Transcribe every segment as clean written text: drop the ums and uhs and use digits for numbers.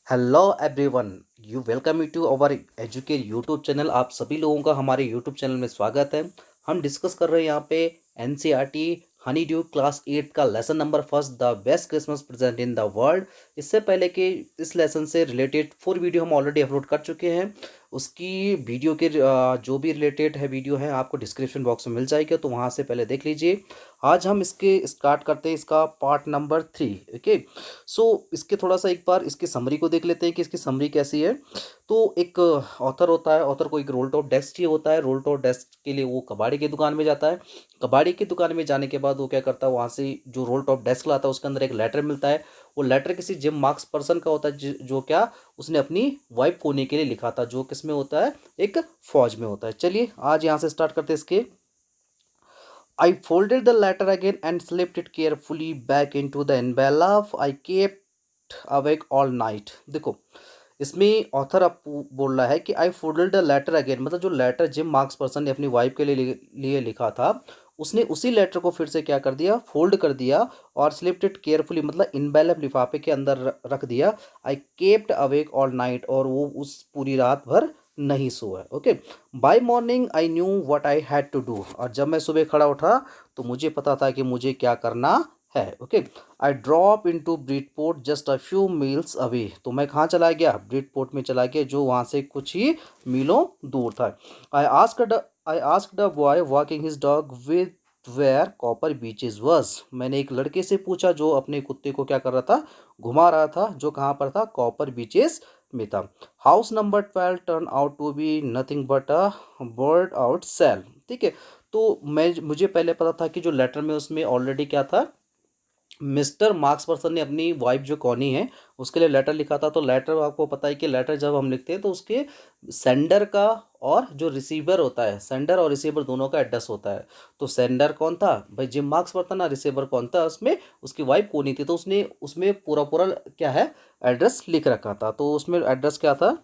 Hello everyone, you welcome you to our educate YouTube channel. आप सभी लोगों का हमारे यूट्यूब चैनल में स्वागत है। हम डिस्कस कर रहे हैं यहाँ पे एनसीईआरटी हनी ड्यू क्लास 8 का lesson number first, the best Christmas present in the world. इससे पहले कि इस लेसन से रिलेटेड 4 वीडियो हम ऑलरेडी अपलोड कर चुके हैं। उसकी वीडियो के जो भी रिलेटेड है वीडियो है आपको डिस्क्रिप्शन बॉक्स में मिल जाएगा, तो वहाँ से पहले देख लीजिए। आज हम इसके स्टार्ट करते हैं इसका पार्ट नंबर 3। ओके, सो इसके थोड़ा सा एक बार इसकी समरी को देख लेते हैं कि इसकी समरी कैसी है। तो एक ऑथर होता है, ऑथर को एक रोल टॉप डेस्क चाहिए होता है। रोल टॉप डेस्क के लिए वो कबाड़ी की दुकान में जाता है। कबाड़ी की दुकान में जाने के बाद वो क्या करता है, वहाँ से जो रोल टॉप डेस्क लाता है उसके अंदर एक लेटर मिलता है। वो लेटर किसी जिम मार्क्स पर्सन का होता है जो क्या उसने अपनी वाइफ खोने के लिए लिखा था, जो किस में होता है, एक फौज में होता है। चलिए आज यहाँ से स्टार्ट करते हैं इसके। I folded the letter again and slipped it carefully back into the envelope. I kept awake all night. देखो, इसमें ऑथर अब बोल रहा है कि आई फोल्डेड द लेटर अगेन, मतलब जो लेटर जिम मार्क्स पर्सन ने अपनी वाइफ के लिए लिखा था, उसने उसी लेटर को फिर से क्या कर दिया, फोल्ड कर दिया और स्लिप्ड इट केयरफुली, मतलब इनवेलप लिफाफे के अंदर रख दिया। I kept awake all night, और वो उस पूरी रात भर नहीं सोया। Okay, by morning I knew what I had to do, और जब मैं सुबह खड़ा उठा तो मुझे पता था कि मुझे क्या करना है। Okay, I drop in to Bridport just a few miles away, तो मैं कहाँ चला गया, ब्रिडपोर्ट में चला गया, जो वहाँ से कुछ ही मीलों दूर था। I asked the boy walking his dog with where Copper Beeches was, मैंने एक लड़के से पूछा जो अपने कुत्ते को क्या कर रहा था, घुमा रहा था, जो कहाँ पर था, कॉपर बीचेस में था। House number 12 turn out to be nothing but a burned out shell. ठीक है, तो मुझे पहले पता था कि जो लेटर में उसमें ऑलरेडी क्या था, मिस्टर मार्क्स पर्सन ने अपनी वाइफ जो कॉनी है उसके लिए लेटर लिखा था। तो लेटर, आपको पता है कि लेटर जब हम लिखते हैं तो उसके सेंडर का और जो रिसीवर होता है, सेंडर और रिसीवर दोनों का एड्रेस होता है। तो सेंडर कौन था भाई, जिम मार्क्स पर्सन, ना रिसीवर कौन था, उसमें उसकी वाइफ कॉनी थी। तो उसने उसमें पूरा पूरा क्या है, एड्रेस लिख रखा था। तो उसमें एड्रेस क्या था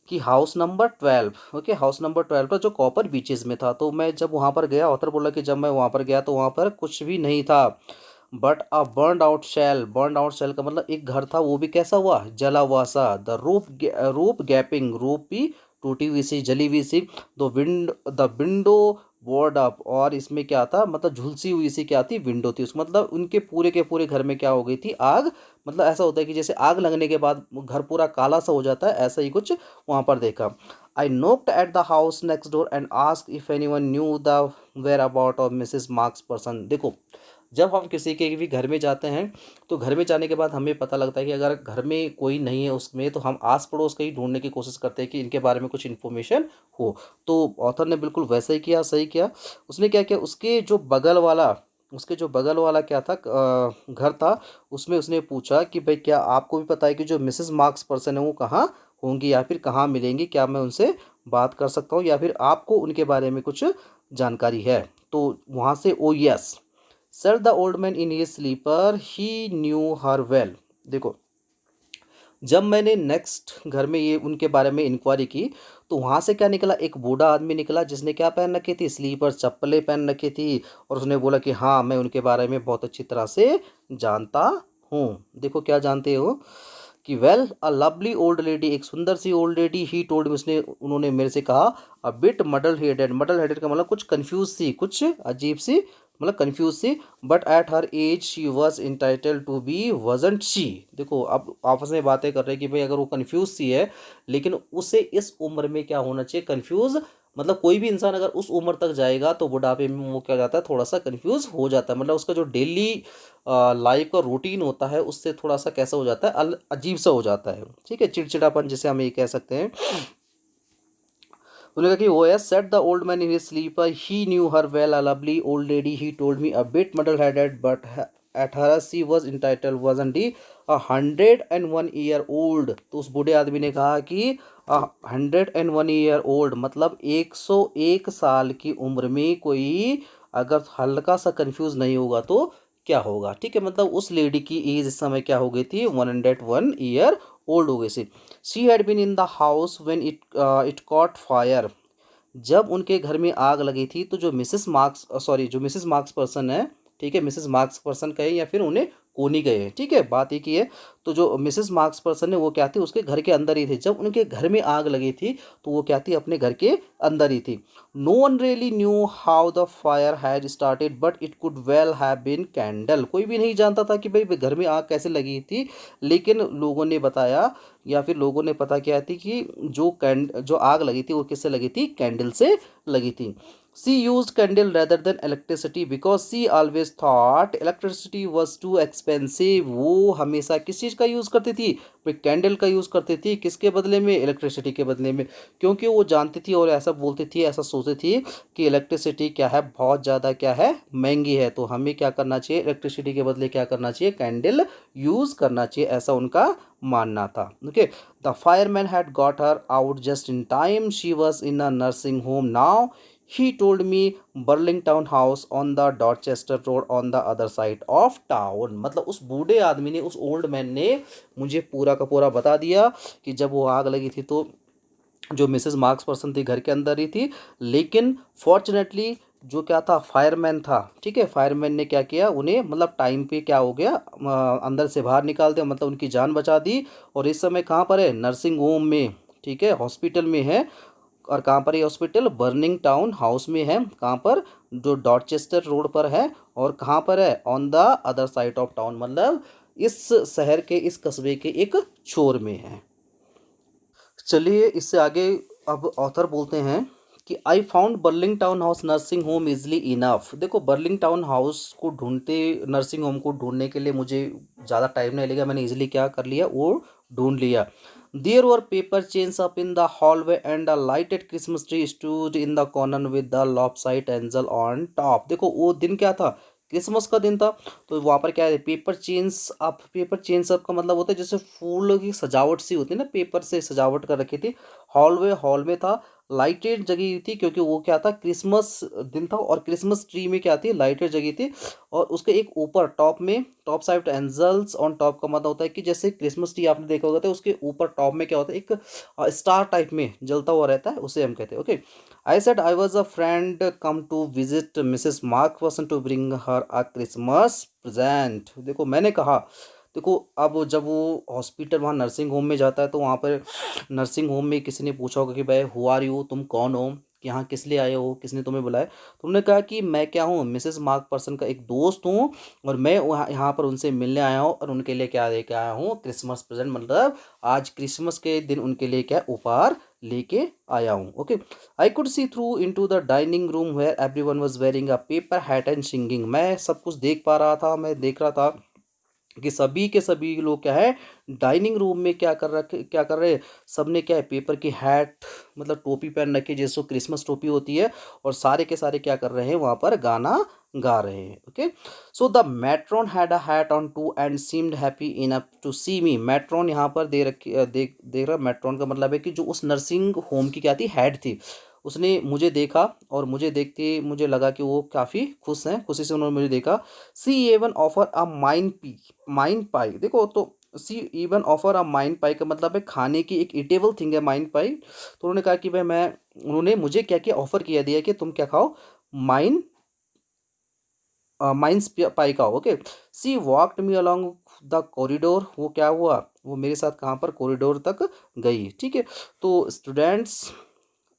कि house number 12। Okay, house number 12 पर जो कॉपर बीचेस में था। तो मैं जब वहाँ पर गया, ऑथर बोला कि जब मैं वहाँ पर गया तो वहाँ पर कुछ भी नहीं था, but a burned out shell. Burned out shell का मतलब एक घर था, वो भी कैसा हुआ, जला हुआ सा। द रूफ गैपिंग, रूफ भी टूटी हुई सी, जली हुई सी। द विंडो बोर्ड अप, और इसमें क्या था, मतलब झुलसी हुई सी क्या थी, विंडो थी। उसका मतलब उनके पूरे के पूरे घर में क्या हो गई थी, आग। मतलब ऐसा होता है कि जैसे आग लगने के बाद घर पूरा काला सा हो जाता है, ऐसा ही कुछ वहाँ पर देखा। I knocked at the house next door and ask if anyone knew the whereabouts of Mrs Marks person. देखो, जब हम किसी के भी घर में जाते हैं तो घर में जाने के बाद हमें पता लगता है कि अगर घर में कोई नहीं है उसमें, तो हम आस पड़ोस का ही ढूंढने की कोशिश करते हैं कि इनके बारे में कुछ इन्फॉर्मेशन हो। तो ऑथर ने बिल्कुल वैसा ही किया, सही किया। उसने क्या किया, उसके जो बगल वाला क्या था, घर था, उसमें उसने पूछा कि भाई क्या आपको भी पता है कि जो मिसेस मार्क्स पर्सन है वो कहाँ होंगी या फिर कहाँ मिलेंगी, क्या मैं उनसे बात कर सकता हूँ या फिर आपको उनके बारे में कुछ जानकारी है। तो वहाँ से oh yes sir the old man in his slipper he knew her well. देखो, जब मैंने नेक्स्ट घर में ये उनके बारे में इंक्वायरी की तो वहाँ से क्या निकला, एक बूढ़ा आदमी निकला जिसने क्या पहन रखी थी, स्लीपर चप्पलें पहन रखी थी। और उसने बोला कि हाँ, मैं उनके बारे में बहुत अच्छी तरह से जानता हूँ। देखो क्या जानते हो कि well a lovely old lady, एक सुंदर सी old lady, he told me, उसने उन्होंने मेरे से कहा, a bit muddle headed. Muddle headed का मतलब कुछ कंफ्यूज सी, कुछ अजीब सी, मतलब कंफ्यूज सी। But at her age she was entitled to be wasn't she. देखो, अब आपस में बातें कर रहे हैं कि भाई अगर वो कंफ्यूज सी है, लेकिन उसे इस उम्र में क्या होना चाहिए, कंफ्यूज। मतलब कोई भी इंसान अगर उस उम्र तक जाएगा तो बुढ़ापे में वो क्या हो जाता है, थोड़ा सा कंफ्यूज हो जाता है। मतलब उसका जो डेली लाइफ का रूटीन होता है उससे थोड़ा सा कैसा हो जाता है, अजीब सा हो जाता है। ठीक है, चिड़चिड़ापन जिसे हम ये कह सकते हैं। उन्होंने कहा कि oh yes said the old man in his slipper he knew her well a lovely old lady he told me a bit muddle headed but at her she was entitled wasn't the 101 year old. तो उस बूढ़े आदमी ने कहा कि 101 year old मतलब 101 साल की उम्र में कोई अगर हल्का सा कंफ्यूज नहीं होगा तो क्या होगा। ठीक है, मतलब उस लेडी की एज इस समय क्या हो गई थी, 101 ईयर ओल्ड हो गई थी। She had been in the house when it caught fire. जब उनके घर में आग लगी थी तो जो मिसेस मार्क्स पर्सन है, ठीक है, मिसेस मार्क्स पर्सन कहें या फिर उन्हें कोनी गए हैं, ठीक है, बात एक ही है। तो जो मिसेस मार्क्स पर्सन है वो क्या थी, उसके घर के अंदर ही थे। जब उनके घर में आग लगी थी तो वो क्या थी, अपने घर के अंदर ही थी। No one really knew how the fire had started but it could well have been candle. कोई भी नहीं जानता था कि भाई घर में आग कैसे लगी थी, लेकिन लोगों ने बताया या फिर लोगों ने पता किया थी कि जो आग लगी थी वो किससे लगी थी, कैंडल से लगी थी। She used candle rather than electricity because she always thought electricity was too expensive। वो हमेशा किस चीज़ का यूज़ करती थी, भाई कैंडल का यूज़ करती थी, किसके बदले में, इलेक्ट्रिसिटी के बदले में। क्योंकि वो जानती थी और ऐसा बोलती थी, ऐसा सोचती थी कि इलेक्ट्रिसिटी क्या है, बहुत ज़्यादा क्या है, महंगी है, तो हमें क्या करना चाहिए, इलेक्ट्रिसिटी के बदले क्या करना चाहिए, कैंडल यूज़ करना चाहिए, ऐसा उनका मानना था। Okay, the fireman had got her out just in time. She was in a nursing home now. He told me Burlington House on the Dorchester Road on the other side of town। मतलब उस बूढ़े आदमी ने, उस old man ने मुझे पूरा का पूरा बता दिया कि जब वो आग लगी थी तो जो मिसेस मार्क्स पर्सन थी घर के अंदर ही थी, लेकिन फॉर्चुनेटली जो क्या था, फायरमैन था, ठीक है, फायरमैन ने क्या किया, उन्हें मतलब टाइम पे क्या हो गया, अंदर से बाहर निकाल दिया, मतलब उनकी जान बचा दी। और इस समय कहाँ पर है, नर्सिंग होम में, ठीक है, हॉस्पिटल में है। और कहाँ पर ये हॉस्पिटल, बर्निंग टाउन हाउस में है, कहाँ पर, जो डॉर्चेस्टर रोड पर है। और कहाँ पर है, on the other side of town, मतलब इस शहर के, इस कस्बे के एक छोर में है। चलिए इससे आगे अब ऑथर बोलते हैं कि I found Burlington House Nursing Home easily enough. देखो बर्लिंग टाउन हाउस को ढूंढते, नर्सिंग होम को ढूंढने के लिए मुझे ज़्यादा टाइम नहीं लगा, मैंने इजीली क्या कर लिया, वो ढूंढ लिया। There were paper chains up in the hallway and a lighted Christmas tree stood in the corner with the lopsided angel on top. देखो वो दिन क्या था, क्रिसमस का दिन था। तो वहाँ पर क्या है, paper chains up, paper chains up का मतलब होता है जैसे फूल की सजावट सी होती है ना, पेपर से सजावट कर रखी थी। हॉल में था, लाइटेड जगी हुई थी, क्योंकि वो क्या था, क्रिसमस दिन था। और क्रिसमस ट्री में क्या थी, लाइटेड जगी थी। और उसके एक ऊपर टॉप में, top side angels on top का मतलब होता है कि जैसे क्रिसमस ट्री आपने देखा होगा तो उसके ऊपर टॉप में क्या होता है, एक स्टार टाइप में जलता हुआ रहता है, उसे हम कहते हैं। Okay, I said I was a friend come to visit Mrs Mark Person to bring her a Christmas present. देखो मैंने कहा, देखो अब जब वो हॉस्पिटल, वहाँ नर्सिंग होम में जाता है तो वहाँ पर नर्सिंग होम में किसी ने पूछा होगा कि भाई हु आर यू, तुम कौन हो, यहाँ किस लिए आए हो, किसने तुम्हें बुलाया। तुमने कहा कि मैं क्या हूँ, मिसेस मार्क पर्सन का एक दोस्त हूँ, और मैं वहाँ यहाँ पर उनसे मिलने आया हूँ और उनके लिए क्या लेके आया हूँ, क्रिसमस प्रेजेंट, मतलब आज क्रिसमस के दिन उनके लिए क्या उपहार लेके आया हूँ। Okay, I could see through in to the dining room where every one was wearing a paper hat and singing. मैं सब कुछ देख पा रहा था, मैं देख रहा था कि सभी के सभी लोग क्या है, डाइनिंग रूम में क्या कर रहे हैं, सबने क्या है, पेपर की हैट, मतलब टोपी पहन रखी, जैसे क्रिसमस टोपी होती है। और सारे के सारे क्या कर रहे हैं, वहाँ पर गाना गा रहे हैं। Okay, so the matron had a hat on too and seemed happy enough to see me. Matron यहाँ पर दे रखी, देख रहा, मैट्रॉन का मतलब है कि जो उस नर्सिंग होम की क्या थी, हेड थी, उसने मुझे देखा। और मुझे देखते मुझे लगा कि वो काफ़ी खुश हैं, खुशी से उन्होंने मुझे देखा। सी एवन ऑफर अ माइन पाई। देखो तो see even offer a mine पाई का मतलब है खाने की एक ईटेबल थिंग है माइन पाई। तो उन्होंने कहा कि भाई मैं, उन्होंने मुझे क्या किया, ऑफर किया दिया कि तुम क्या खाओ, माइन माइंस पाई खाओ। Okay, she walked me along the corridor. वो क्या हुआ, वो मेरे साथ कहाँ पर, कॉरिडोर तक गई, ठीक है। तो स्टूडेंट्स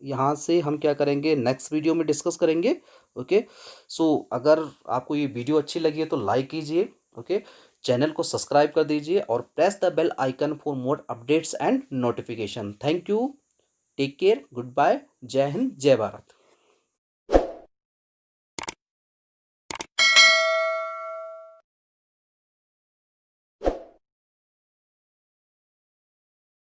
यहाँ से हम क्या करेंगे, नेक्स्ट वीडियो में डिस्कस करेंगे। ओके, सो अगर आपको ये वीडियो अच्छी लगी है तो लाइक कीजिए, ओके, चैनल को सब्सक्राइब कर दीजिए और press the bell icon for more updates and notification. Thank you, take care, good bye, जय हिंद, जय भारत।